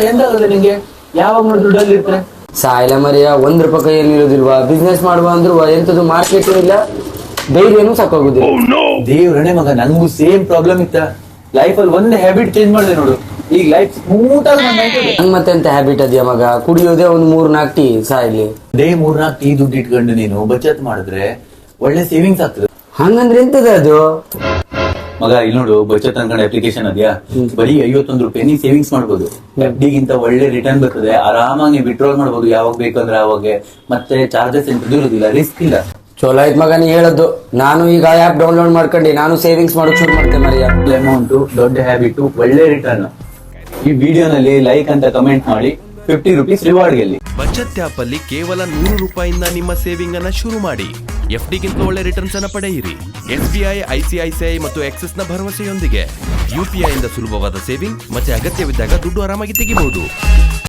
ಎಂತಾಗದೆ ನಿಂಗೆ? ಯಾವಾಗ ನೋಡಿದ್ರು ಡಲ್ ಇರ್ತಾರೆ. ಸಾಯಿಲ ಮರಿಯ ಒಂದ್ ರೂಪಾಯಿ ಕೈಯಲ್ಲಿ ಇರೋದಿಲ್ವಾ? ಬಿಸ್ನೆಸ್ ಮಾಡುವ ಅಂದ್ರು ಎಂತದ್ದು ಮಾರ್ಕೆಟ್ ಇಲ್ಲ, ಧೈರ್ಯನೂ ಸಾಕಾಗುದಿಲ್ಲ. ದೇವ್ರಣೆ ಮಗ, ನಂಗೂ ಸೇಮ್ ಪ್ರಾಬ್ಲಮ್ ಇತ್ತ. ಲೈಫ್ ಅಲ್ಲಿ ಒಂದ್ ಹ್ಯಾಬಿಟ್ ಚೇಂಜ್ ಮಾಡಿದೆ ನೋಡು, ಈಗ ಲೈಫ್ ಸ್ಮೂತ್ ಆಗಿ ನಂಗ್ ಮತ್ತೆ ಎಂತ ಹ್ಯಾಬಿಟ್ ಅದೆಯಾ ಮಗ? ಕುಡಿಯೋದೇ ಒಂದ್ 3-4 ಟೀ ಸಾಯಿಲಿ. ಡೇ 3-4 ಟೀ ದುಡ್ಡು ಇಟ್ಕೊಂಡು ನೀನು ಬಚತ್ ಮಾಡಿದ್ರೆ ಒಳ್ಳೆ ಸೇವಿಂಗ್ಸ್ ಆಗ್ತದೆ. ಹಂಗಂದ್ರೆ ಎಂತದ ಅದು ಮಗ? ಇಲ್ಲಿ ನೋಡು, ಬಚತ್ ಅನ್ಕೊಂಡು ಅಪ್ಲಿಕೇಶನ್ ಅದ್ಯಾ, ಬರೀ 51 ರೂಪಾಯಿ ನೀ ಸೇವಿಂಗ್ಸ್ ಮಾಡ್ಬೋದು. FD ಗಿಂತ ಒಳ್ಳೆ ರಿಟರ್ನ್ ಬರ್ತದೆ. ಆರಾಮಾಗಿ ವಿಡ್ರಾಲ್ ಮಾಡ್ಬೋದು ಯಾವಾಗ ಬೇಕಂದ್ರೆ ಅವಾಗ. ಮತ್ತೆ ಚಾರ್ಜಸ್ ಎಂತ ಇರುದಿಲ್ಲ, ರಿಸ್ಕ್ ಇಲ್ಲ. ಚಲೋ ಆಯ್ತು ಮಗ ನೀ ಹೇಳದ್ದು. ನಾನು ಈಗ ಆಪ್ ಡೌನ್ಲೋಡ್ ಮಾಡ್ಕೊಂಡು ನಾನು ಸೇವಿಂಗ್ಸ್ ಮಾಡೋಕ್ ಶುರು ಮಾಡ್ತೇನೆ ಮರಿಯ. ಅಮೌಂಟ್, ದೊಡ್ಡ ಹ್ಯಾಬಿಟ್, ಒಳ್ಳೆ ರಿಟರ್ನ್. ಈ ವಿಡಿಯೋನಲ್ಲಿ ಲೈಕ್ ಅಂತ ಕಮೆಂಟ್ ಮಾಡಿ 50 ರೂಪೀಸ್ ರಿವಾರ್ಡ್ ಗೆಲ್ಲಿ. ಬಚತ್ ಆಪ್ ಅಲ್ಲಿ ಕೇವಲ 100 ರೂಪಾಯಿಂದ ನಿಮ್ಮ ಸೇವಿಂಗ್ ಅನ್ನ ಶುರು ಮಾಡಿ FD ಗಿಂತ ಒಳ್ಳೆ ರಿಟರ್ನ್ಸ್ ಅನ್ನ ಪಡೆಯಿರಿ. SBI, ICICI ಮತ್ತು ಆಕ್ಸಿಸ್ ನ ಭರವಸೆಯೊಂದಿಗೆ UPI ಇಂದ ಸುಲಭವಾದ ಸೇವಿಂಗ್ ಮತ್ತೆ ಅಗತ್ಯವಿದ್ದಾಗ ದುಡ್ಡು ಆರಾಮಾಗಿ ತೆಗಿಬಹುದು.